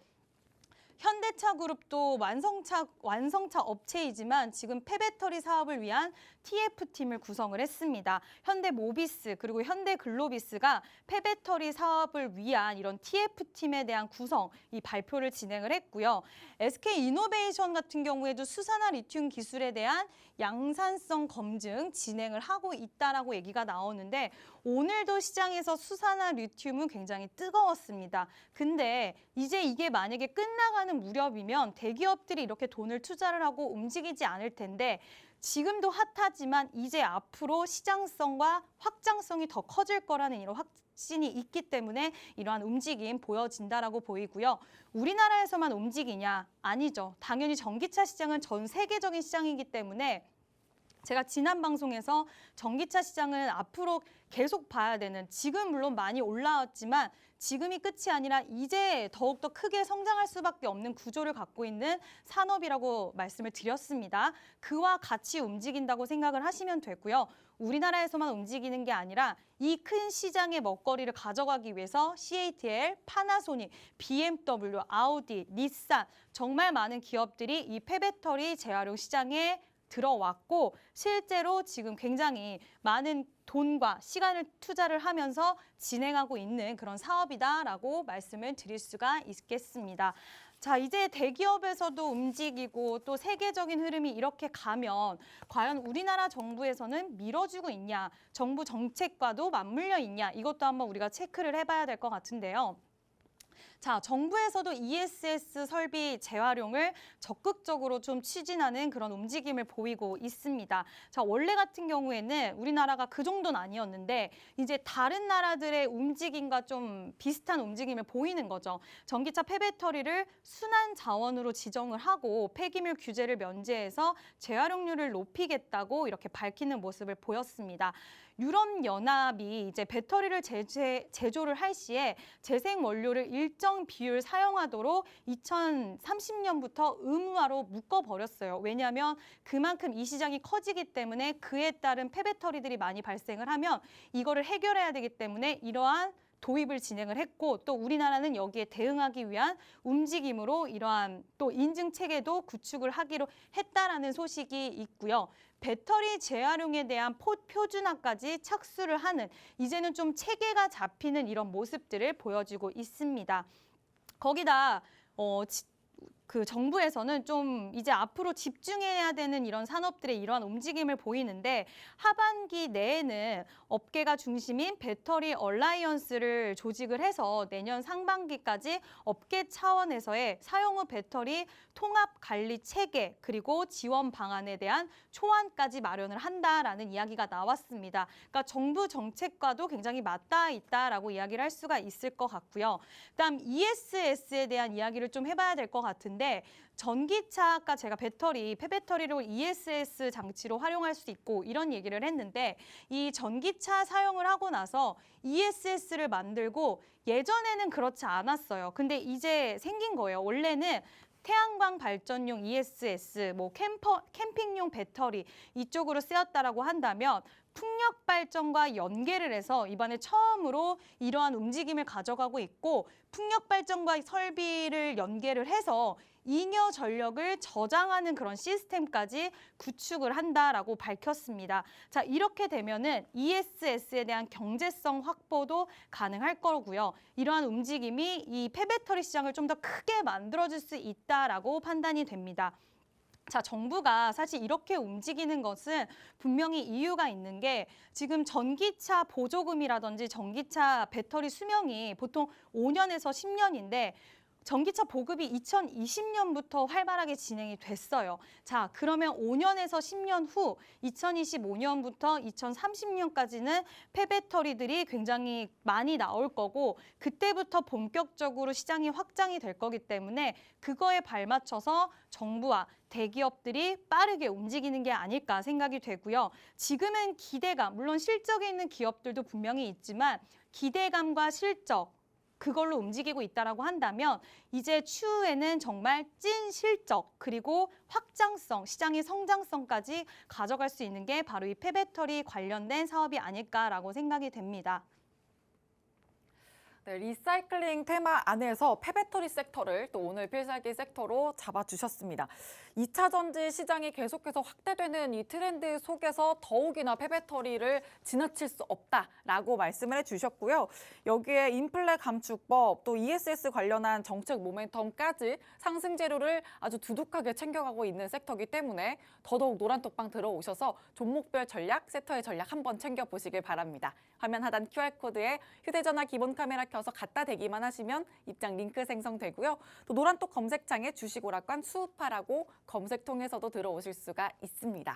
현대차 그룹도 완성차 업체이지만 지금 폐배터리 사업을 위한 TF팀을 구성을 했습니다. 현대모비스 그리고 현대글로비스가 폐배터리 사업을 위한 이런 TF팀에 대한 구성, 이 발표를 진행을 했고요. SK이노베이션 같은 경우에도 수산화 리튬 기술에 대한 양산성 검증 진행을 하고 있다라고 얘기가 나오는데 오늘도 시장에서 수산화 리튬은 굉장히 뜨거웠습니다. 근데 이제 이게 만약에 끝나가는 무렵이면 대기업들이 이렇게 돈을 투자를 하고 움직이지 않을 텐데 지금도 핫하지만 이제 앞으로 시장성과 확장성이 더 커질 거라는 이런 확신이 있기 때문에 이러한 움직임 보여진다라고 보이고요. 우리나라에서만 움직이냐? 아니죠. 당연히 전기차 시장은 전 세계적인 시장이기 때문에 제가 지난 방송에서 전기차 시장은 앞으로 계속 봐야 되는 지금 물론 많이 올라왔지만 지금이 끝이 아니라 이제 더욱더 크게 성장할 수밖에 없는 구조를 갖고 있는 산업이라고 말씀을 드렸습니다. 그와 같이 움직인다고 생각을 하시면 되고요. 우리나라에서만 움직이는 게 아니라 이 큰 시장의 먹거리를 가져가기 위해서 CATL, 파나소닉, BMW, 아우디, 닛산 정말 많은 기업들이 이 폐배터리 재활용 시장에 들어왔고 실제로 지금 굉장히 많은 돈과 시간을 투자를 하면서 진행하고 있는 그런 사업이다라고 말씀을 드릴 수가 있겠습니다. 자, 이제 대기업에서도 움직이고 또 세계적인 흐름이 이렇게 가면 과연 우리나라 정부에서는 밀어주고 있냐, 정부 정책과도 맞물려 있냐 이것도 한번 우리가 체크를 해봐야 될 것 같은데요. 자, 정부에서도 ESS 설비 재활용을 적극적으로 좀 추진하는 그런 움직임을 보이고 있습니다. 자, 원래 같은 경우에는 우리나라가 그 정도는 아니었는데 이제 다른 나라들의 움직임과 좀 비슷한 움직임을 보이는 거죠. 전기차 폐배터리를 순환 자원으로 지정을 하고 폐기물 규제를 면제해서 재활용률을 높이겠다고 이렇게 밝히는 모습을 보였습니다. 유럽연합이 이제 배터리를 제조를 할 시에 재생 원료를 일정 비율 사용하도록 2030년부터 의무화로 묶어버렸어요. 왜냐하면 그만큼 이 시장이 커지기 때문에 그에 따른 폐배터리들이 많이 발생을 하면 이거를 해결해야 되기 때문에 이러한 도입을 진행을 했고 또 우리나라는 여기에 대응하기 위한 움직임으로 이러한 또 인증 체계도 구축을 하기로 했다라는 소식이 있고요. 배터리 재활용에 대한 표준화까지 착수를 하는 이제는 좀 체계가 잡히는 이런 모습들을 보여주고 있습니다. 거기다 그 정부에서는 좀 이제 앞으로 집중해야 되는 이런 산업들의 이러한 움직임을 보이는데 하반기 내에는 업계가 중심인 배터리 얼라이언스를 조직을 해서 내년 상반기까지 업계 차원에서의 사용 후 배터리 통합 관리 체계 그리고 지원 방안에 대한 초안까지 마련을 한다라는 이야기가 나왔습니다. 그러니까 정부 정책과도 굉장히 맞닿아 있다라고 이야기를 할 수가 있을 것 같고요. 그다음 ESS에 대한 이야기를 좀 해봐야 될 것 같은데 전기차 아까 제가 폐배터리를 ESS 장치로 활용할 수 있고 이런 얘기를 했는데 이 전기차 사용을 하고 나서 ESS를 만들고 예전에는 그렇지 않았어요. 근데 이제 생긴 거예요. 원래는 태양광 발전용 ESS, 캠핑용 배터리 이쪽으로 쓰였다라고 한다면 풍력 발전과 연계를 해서 이번에 처음으로 이러한 움직임을 가져가고 있고 풍력 발전과 설비를 연계를 해서 잉여 전력을 저장하는 그런 시스템까지 구축을 한다라고 밝혔습니다. 자, 이렇게 되면은 ESS에 대한 경제성 확보도 가능할 거고요. 이러한 움직임이 이 폐배터리 시장을 좀 더 크게 만들어줄 수 있다라고 판단이 됩니다. 자, 정부가 사실 이렇게 움직이는 것은 분명히 이유가 있는 게 지금 전기차 보조금이라든지 전기차 배터리 수명이 보통 5년에서 10년인데 전기차 보급이 2020년부터 활발하게 진행이 됐어요. 자, 그러면 5년에서 10년 후 2025년부터 2030년까지는 폐배터리들이 굉장히 많이 나올 거고 그때부터 본격적으로 시장이 확장이 될 거기 때문에 그거에 발맞춰서 정부와 대기업들이 빠르게 움직이는 게 아닐까 생각이 되고요. 지금은 기대감, 물론 실적에 있는 기업들도 분명히 있지만 기대감과 실적, 그걸로 움직이고 있다라고 한다면 이제 추후에는 정말 찐 실적 그리고 확장성, 시장의 성장성까지 가져갈 수 있는 게 바로 이 폐배터리 관련된 사업이 아닐까라고 생각이 됩니다. 네, 리사이클링 테마 안에서 폐배터리 섹터를 또 오늘 필살기 섹터로 잡아주셨습니다. 2차 전지 시장이 계속해서 확대되는 이 트렌드 속에서 더욱이나 폐배터리를 지나칠 수 없다라고 말씀을 해주셨고요. 여기에 인플레 감축법, 또 ESS 관련한 정책 모멘텀까지 상승 재료를 아주 두둑하게 챙겨가고 있는 섹터이기 때문에 더더욱 노란톡방 들어오셔서 종목별 전략, 섹터의 전략 한번 챙겨보시길 바랍니다. 화면 하단 QR코드에 휴대전화 기본 카메라 켜서 갖다 대기만 하시면 입장 링크 생성되고요. 또 노란톡 검색창에 주식오락관 수우파라고 검색 통해서도 들어오실 수가 있습니다.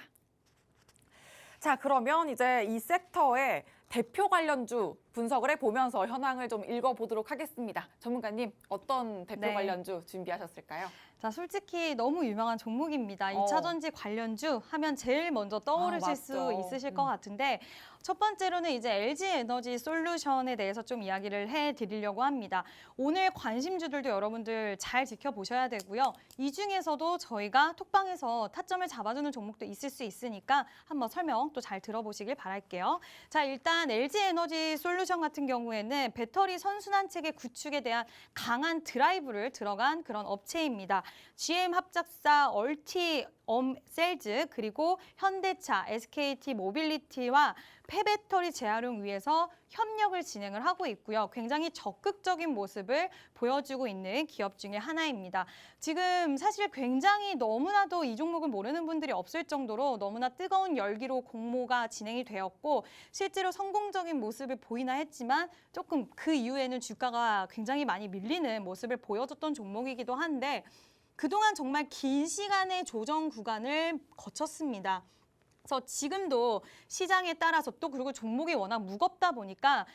자, 그러면 이제 이 섹터의 대표 관련주 분석을 해보면서 현황을 좀 읽어보도록 하겠습니다. 전문가님, 어떤 대표 네. 관련주 준비하셨을까요? 자, 솔직히 너무 유명한 종목입니다. 2차 전지 관련주 하면 제일 먼저 떠오르실 수 맞죠. 있으실 것 같은데 첫 번째로는 이제 LG 에너지 솔루션에 대해서 좀 이야기를 해드리려고 합니다. 오늘 관심주들도 여러분들 잘 지켜보셔야 되고요. 이 중에서도 저희가 톡방에서 타점을 잡아주는 종목도 있을 수 있으니까 한번 설명 또 잘 들어보시길 바랄게요. 자, 일단 LG 에너지 솔루션 같은 경우에는 배터리 선순환 체계 구축에 대한 강한 드라이브를 들어간 그런 업체입니다. GM 합작사 얼티엄셀즈 그리고 현대차, SKT 모빌리티와 폐배터리 재활용 위해서 협력을 진행을 하고 있고요. 굉장히 적극적인 모습을 보여주고 있는 기업 중에 하나입니다. 지금 사실 굉장히 너무나도 이 종목을 모르는 분들이 없을 정도로 너무나 뜨거운 열기로 공모가 진행이 되었고 실제로 성공적인 모습을 보이나 했지만 조금 그 이후에는 주가가 굉장히 많이 밀리는 모습을 보여줬던 종목이기도 한데 그동안 정말 긴 시간의 조정 구간을 거쳤습니다. 그래서 지금도 시장에 따라서 또 그리고 종목이 워낙 무겁다 보니까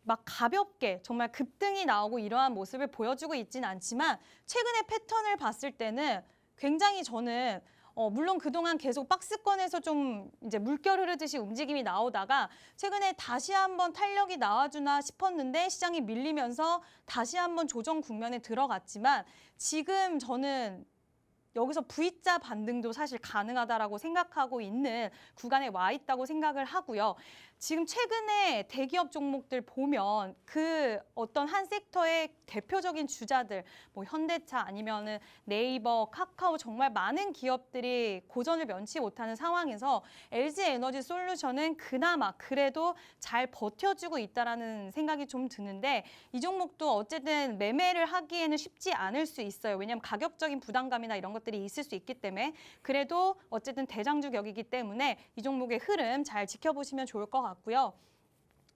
막 가볍게 정말 급등이 나오고 이러한 모습을 보여주고 있지는 않지만 최근의 패턴을 봤을 때는 굉장히 저는 물론 그동안 계속 박스권에서 좀 이제 물결 흐르듯이 움직임이 나오다가 최근에 다시 한번 탄력이 나와주나 싶었는데 시장이 밀리면서 다시 한번 조정 국면에 들어갔지만 지금 저는 여기서 V자 반등도 사실 가능하다라고 생각하고 있는 구간에 와 있다고 생각을 하고요. 지금 최근에 대기업 종목들 보면 그 어떤 한 섹터의 대표적인 주자들, 뭐 현대차 아니면은 네이버, 카카오 정말 많은 기업들이 고전을 면치 못하는 상황에서 LG 에너지 솔루션은 그나마 그래도 잘 버텨주고 있다라는 생각이 좀 드는데 이 종목도 어쨌든 매매를 하기에는 쉽지 않을 수 있어요. 왜냐하면 가격적인 부담감이나 이런 것들이 있을 수 있기 때문에 그래도 어쨌든 대장주 격이기 때문에 이 종목의 흐름 잘 지켜보시면 좋을 것 같고요.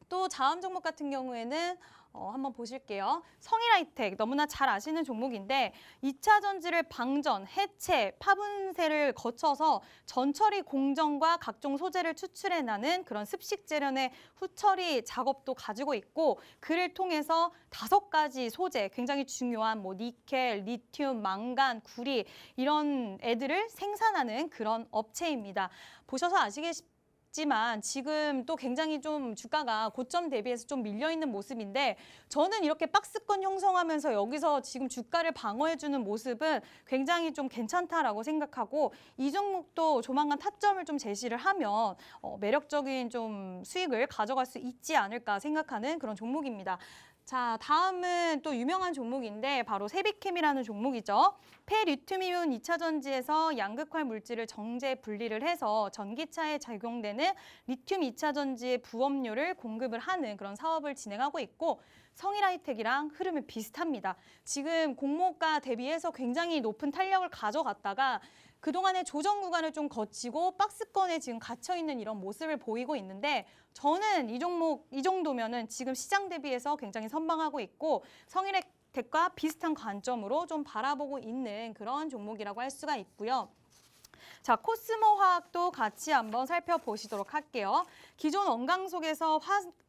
또 자음 종목 같은 경우에는 한번 보실게요. 성일하이텍 너무나 잘 아시는 종목인데 2차 전지를 방전, 해체, 파분세를 거쳐서 전처리 공정과 각종 소재를 추출해내는 그런 습식 재련의 후처리 작업도 가지고 있고 그를 통해서 5가지 소재, 굉장히 중요한 뭐 니켈, 리튬, 망간, 구리 이런 애들을 생산하는 그런 업체입니다. 보셔서 아시겠지만 지금 또 굉장히 좀 주가가 고점 대비해서 좀 밀려있는 모습인데 저는 이렇게 박스권 형성하면서 여기서 지금 주가를 방어해주는 모습은 굉장히 좀 괜찮다라고 생각하고 이 종목도 조만간 타점을 좀 제시를 하면 매력적인 좀 수익을 가져갈 수 있지 않을까 생각하는 그런 종목입니다. 자, 다음은 또 유명한 종목인데 바로 세비캠이라는 종목이죠. 폐리튬이온 2차 전지에서 양극화 물질을 정제 분리를 해서 전기차에 적용되는 리튬 2차 전지의 부업료를 공급을 하는 그런 사업을 진행하고 있고 성일하이텍이랑 흐름이 비슷합니다. 지금 공모가 대비해서 굉장히 높은 탄력을 가져갔다가 그동안의 조정 구간을 좀 거치고 박스권에 지금 갇혀있는 이런 모습을 보이고 있는데 저는 이 종목 이 정도면은 지금 시장 대비해서 굉장히 선방하고 있고 성일텍과 비슷한 관점으로 좀 바라보고 있는 그런 종목이라고 할 수가 있고요. 자, 코스모화학도 같이 한번 살펴보시도록 할게요. 기존 원광석에서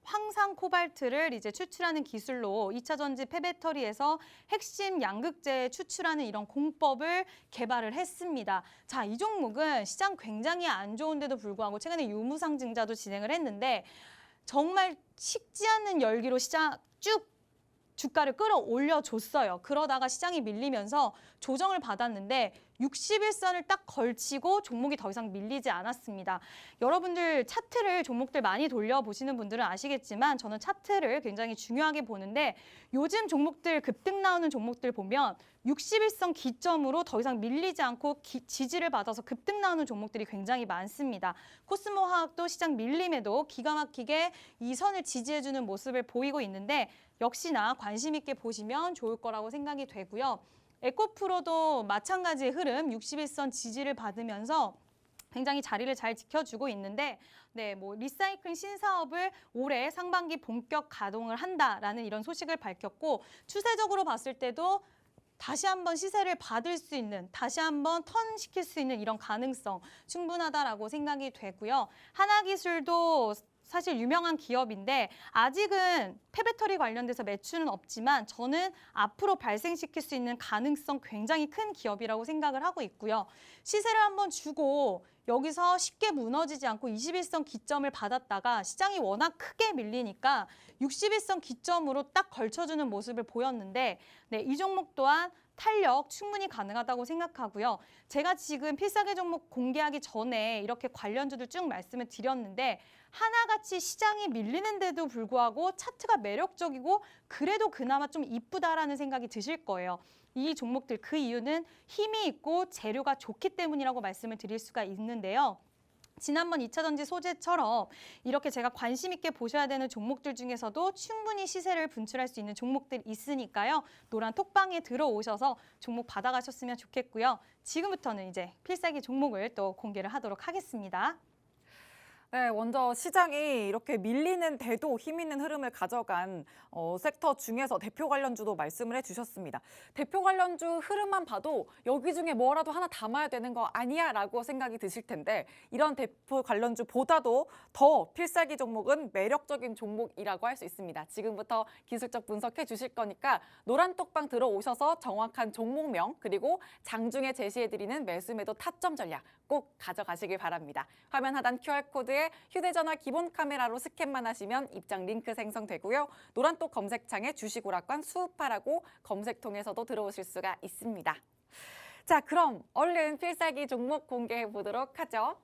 황산 코발트를 이제 추출하는 기술로 2차 전지 폐배터리에서 핵심 양극재 추출하는 이런 공법을 개발을 했습니다. 자, 이 종목은 시장 굉장히 안 좋은데도 불구하고 최근에 유무상증자도 진행을 했는데 정말 식지 않는 열기로 시장 쭉 주가를 끌어올려줬어요. 그러다가 시장이 밀리면서 조정을 받았는데 61선을 딱 걸치고 종목이 더 이상 밀리지 않았습니다. 여러분들 차트를 종목들 많이 돌려보시는 분들은 아시겠지만 저는 차트를 굉장히 중요하게 보는데 요즘 종목들 급등 나오는 종목들 보면 61선 기점으로 더 이상 밀리지 않고 지지를 받아서 급등 나오는 종목들이 굉장히 많습니다. 코스모화학도 시장 밀림에도 기가 막히게 이 선을 지지해주는 모습을 보이고 있는데 역시나 관심 있게 보시면 좋을 거라고 생각이 되고요. 에코프로도 마찬가지의 흐름 61선 지지를 받으면서 굉장히 자리를 잘 지켜주고 있는데 네, 뭐 리사이클링 신사업을 올해 상반기 본격 가동을 한다라는 이런 소식을 밝혔고 추세적으로 봤을 때도 다시 한번 시세를 받을 수 있는, 다시 한번 턴시킬 수 있는 이런 가능성 충분하다라고 생각이 되고요. 하나기술도 사실 유명한 기업인데 아직은 폐배터리 관련돼서 매출은 없지만 저는 앞으로 발생시킬 수 있는 가능성 굉장히 큰 기업이라고 생각을 하고 있고요. 시세를 한번 주고 여기서 쉽게 무너지지 않고 21선 기점을 받았다가 시장이 워낙 크게 밀리니까 61선 기점으로 딱 걸쳐주는 모습을 보였는데 네, 이 종목 또한 탄력 충분히 가능하다고 생각하고요. 제가 지금 필사계 종목 공개하기 전에 이렇게 관련주들 쭉 말씀을 드렸는데 하나같이 시장이 밀리는데도 불구하고 차트가 매력적이고 그래도 그나마 좀 이쁘다라는 생각이 드실 거예요. 이 종목들 그 이유는 힘이 있고 재료가 좋기 때문이라고 말씀을 드릴 수가 있는데요. 지난번 2차 전지 소재처럼 이렇게 제가 관심 있게 보셔야 되는 종목들 중에서도 충분히 시세를 분출할 수 있는 종목들이 있으니까요. 노란 톡방에 들어오셔서 종목 받아가셨으면 좋겠고요. 지금부터는 이제 필살기 종목을 또 공개를 하도록 하겠습니다. 네, 먼저 시장이 이렇게 밀리는데도 힘 있는 흐름을 가져간 섹터 중에서 대표 관련주도 말씀을 해주셨습니다. 대표 관련주 흐름만 봐도 여기 중에 뭐라도 하나 담아야 되는 거 아니야 라고 생각이 드실 텐데 이런 대표 관련주보다도 더 필살기 종목은 매력적인 종목이라고 할 수 있습니다. 지금부터 기술적 분석해 주실 거니까 노란 톡방 들어오셔서 정확한 종목명 그리고 장중에 제시해드리는 매수매도 타점 전략 꼭 가져가시길 바랍니다. 화면 하단 QR코드에 휴대전화 기본 카메라로 스캔만 하시면 입장 링크 생성되고요. 노란톡 검색창에 주식오락관 수우파라고 검색통에서도 들어오실 수가 있습니다. 자, 그럼 얼른 필살기 종목 공개해 보도록 하죠.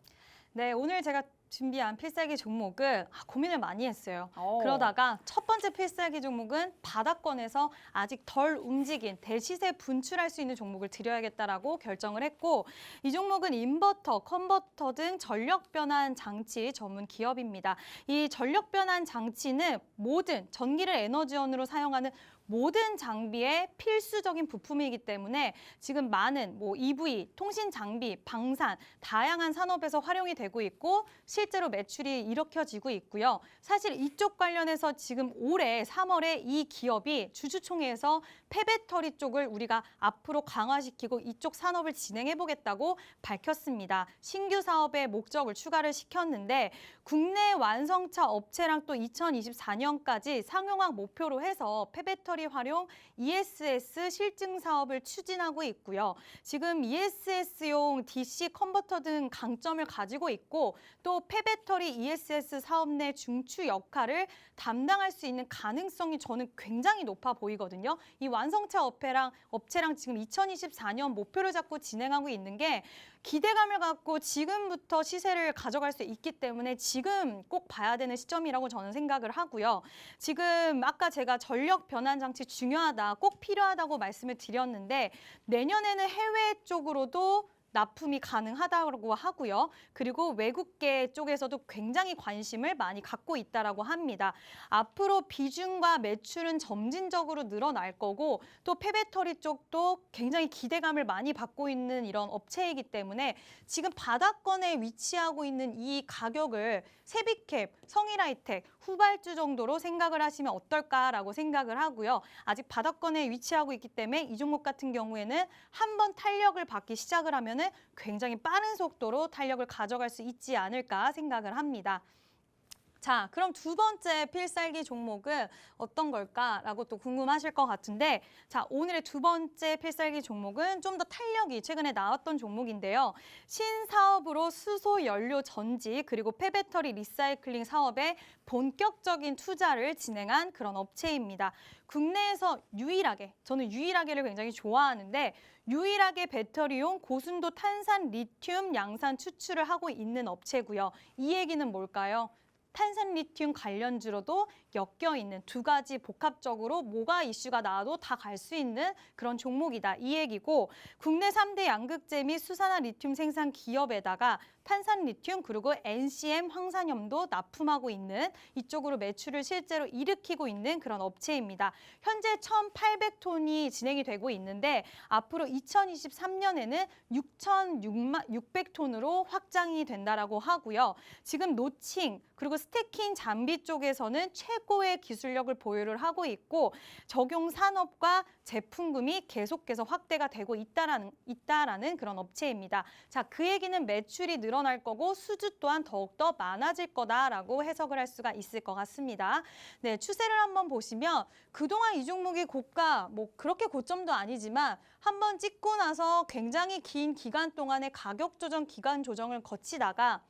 네, 오늘 제가 준비한 필살기 종목은 고민을 많이 했어요. 오. 그러다가 첫 번째 필살기 종목은 바닥권에서 아직 덜 움직인 대시세 분출할 수 있는 종목을 드려야겠다라고 결정을 했고 이 종목은 인버터, 컨버터 등 전력 변환 장치 전문 기업입니다. 이 전력 변환 장치는 모든 전기를 에너지원으로 사용하는 모든 장비의 필수적인 부품이기 때문에 지금 많은 EV, 통신 장비, 방산, 다양한 산업에서 활용이 되고 있고 실제로 매출이 일으켜지고 있고요. 사실 이쪽 관련해서 지금 올해 3월에 이 기업이 주주총회에서 폐배터리 쪽을 우리가 앞으로 강화시키고 이쪽 산업을 진행해보겠다고 밝혔습니다. 신규 사업의 목적을 추가를 시켰는데 국내 완성차 업체랑 또 2024년까지 상용화 목표로 해서 폐배터리 활용 ESS 실증 사업을 추진하고 있고요. 지금 ESS용 DC 컨버터 등 강점을 가지고 있고 또 폐배터리 ESS 사업 내 중추 역할을 담당할 수 있는 가능성이 저는 굉장히 높아 보이거든요. 이 완성차 업체랑 지금 2024년 목표를 잡고 진행하고 있는 게 기대감을 갖고 지금부터 시세를 가져갈 수 있기 때문에 지금 꼭 봐야 되는 시점이라고 저는 생각을 하고요. 지금 아까 제가 전력 변환 장치 중요하다, 꼭 필요하다고 말씀을 드렸는데 내년에는 해외 쪽으로도 납품이 가능하다고 하고요. 그리고 외국계 쪽에서도 굉장히 관심을 많이 갖고 있다라고 합니다. 앞으로 비중과 매출은 점진적으로 늘어날 거고 또 폐배터리 쪽도 굉장히 기대감을 많이 받고 있는 이런 업체이기 때문에 지금 바닥권에 위치하고 있는 이 가격을 세비캡, 성일하이텍, 후발주 정도로 생각을 하시면 어떨까라고 생각을 하고요. 아직 바닥권에 위치하고 있기 때문에 이 종목 같은 경우에는 한번 탄력을 받기 시작을 하면은 굉장히 빠른 속도로 탄력을 가져갈 수 있지 않을까 생각을 합니다. 자, 그럼 두 번째 필살기 종목은 어떤 걸까라고 또 궁금하실 것 같은데, 자, 오늘의 두 번째 필살기 종목은 좀 더 탄력이 최근에 나왔던 종목인데요. 신사업으로 수소 연료 전지 그리고 폐배터리 리사이클링 사업에 본격적인 투자를 진행한 그런 업체입니다. 국내에서 유일하게, 저는 유일하게를 굉장히 좋아하는데 유일하게 배터리용 고순도 탄산 리튬 양산 추출을 하고 있는 업체고요. 이 얘기는 뭘까요? 탄산 리튬 관련주로도 엮여 있는 두 가지 복합적으로 뭐가 이슈가 나와도 다 갈 수 있는 그런 종목이다. 이 얘기고 국내 3대 양극재 및 수산화 리튬 생산 기업에다가 탄산 리튬 그리고 NCM 황산염도 납품하고 있는 이쪽으로 매출을 실제로 일으키고 있는 그런 업체입니다. 현재 1,800톤이 진행이 되고 있는데 앞으로 2023년에는 6,600톤으로 확장이 된다라고 하고요. 지금 노칭 그리고 스태킹 장비 쪽에서는 최고의 기술력을 보유를 하고 있고 적용 산업과 제품군이 계속해서 확대가 되고 있다라는 그런 업체입니다. 자, 그 얘기는 매출이 늘어날 거고 수주 또한 더욱더 많아질 거다라고 해석을 할 수가 있을 것 같습니다. 네, 추세를 한번 보시면 그동안 이 종목이 고가, 뭐 그렇게 고점도 아니지만 한번 찍고 나서 굉장히 긴 기간 동안의 가격 조정, 기간 조정을 거치다가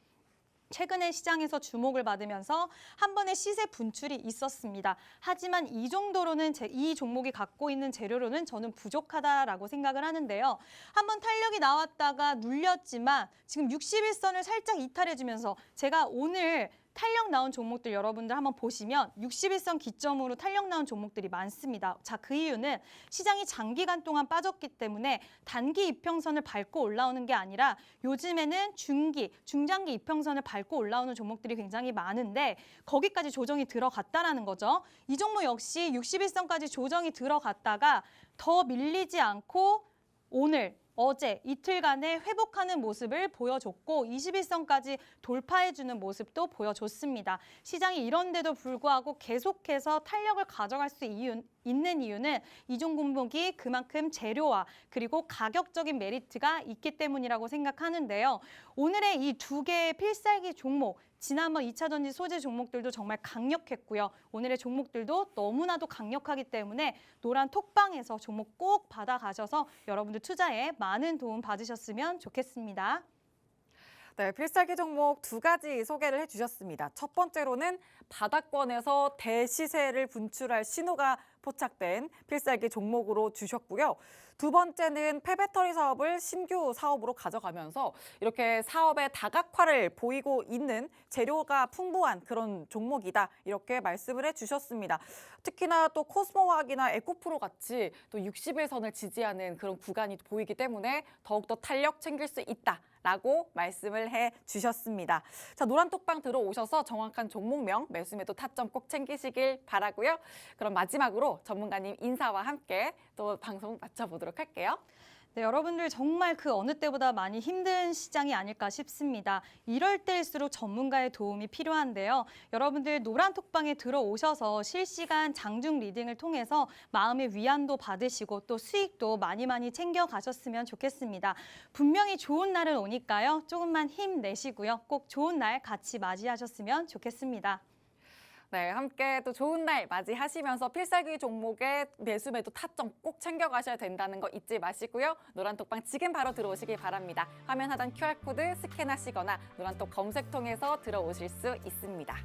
최근에 시장에서 주목을 받으면서 한 번의 시세 분출이 있었습니다. 하지만 이 정도로는 이 종목이 갖고 있는 재료로는 저는 부족하다라고 생각을 하는데요. 한번 탄력이 나왔다가 눌렸지만 지금 61선을 살짝 이탈해주면서 제가 오늘 탄력 나온 종목들 여러분들 한번 보시면 61선 기점으로 탄력 나온 종목들이 많습니다. 자, 그 이유는 시장이 장기간 동안 빠졌기 때문에 단기 이평선을 밟고 올라오는 게 아니라 요즘에는 중기, 중장기 이평선을 밟고 올라오는 종목들이 굉장히 많은데 거기까지 조정이 들어갔다라는 거죠. 이 종목 역시 61선까지 조정이 들어갔다가 더 밀리지 않고 오늘 어제 이틀간의 회복하는 모습을 보여줬고 21선까지 돌파해주는 모습도 보여줬습니다. 시장이 이런데도 불구하고 계속해서 탄력을 가져갈 수 있는 이유는 이종 종목이 그만큼 재료와 그리고 가격적인 메리트가 있기 때문이라고 생각하는데요. 오늘의 이 두 개의 필살기 종목, 지난번 2차 전지 소재 종목들도 정말 강력했고요. 오늘의 종목들도 너무나도 강력하기 때문에 노란 톡방에서 종목 꼭 받아가셔서 여러분들 투자에 많은 도움 받으셨으면 좋겠습니다. 네, 필살기 종목 두 가지 소개를 해주셨습니다. 첫 번째로는 바닥권에서 대시세를 분출할 신호가 포착된 필살기 종목으로 주셨고요. 두 번째는 폐배터리 사업을 신규 사업으로 가져가면서 이렇게 사업의 다각화를 보이고 있는 재료가 풍부한 그런 종목이다. 이렇게 말씀을 해주셨습니다. 특히나 또 코스모화학이나 에코프로 같이 또 60일선을 지지하는 그런 구간이 보이기 때문에 더욱더 탄력 챙길 수 있다. 라고 말씀을 해주셨습니다. 자, 노란톡방 들어오셔서 정확한 종목명, 매수매도 타점 꼭 챙기시길 바라고요. 그럼 마지막으로 전문가님 인사와 함께 또 방송 마쳐보도록 할게요. 네, 여러분들 정말 그 어느 때보다 많이 힘든 시장이 아닐까 싶습니다. 이럴 때일수록 전문가의 도움이 필요한데요. 여러분들 노란 톡방에 들어오셔서 실시간 장중 리딩을 통해서 마음의 위안도 받으시고 또 수익도 많이 챙겨가셨으면 좋겠습니다. 분명히 좋은 날은 오니까요. 조금만 힘내시고요. 꼭 좋은 날 같이 맞이하셨으면 좋겠습니다. 네, 함께 또 좋은 날 맞이하시면서 필살기 종목의 매수 매도 타점 꼭 챙겨가셔야 된다는 거 잊지 마시고요. 노란톡방 지금 바로 들어오시길 바랍니다. 화면 하단 QR코드 스캔하시거나 노란톡 검색통해서 들어오실 수 있습니다.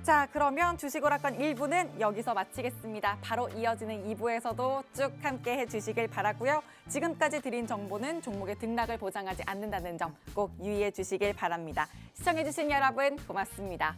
자, 그러면 주식오락관 1부는 여기서 마치겠습니다. 바로 이어지는 2부에서도 쭉 함께 해주시길 바라고요. 지금까지 드린 정보는 종목의 등락을 보장하지 않는다는 점 꼭 유의해 주시길 바랍니다. 시청해주신 여러분 고맙습니다.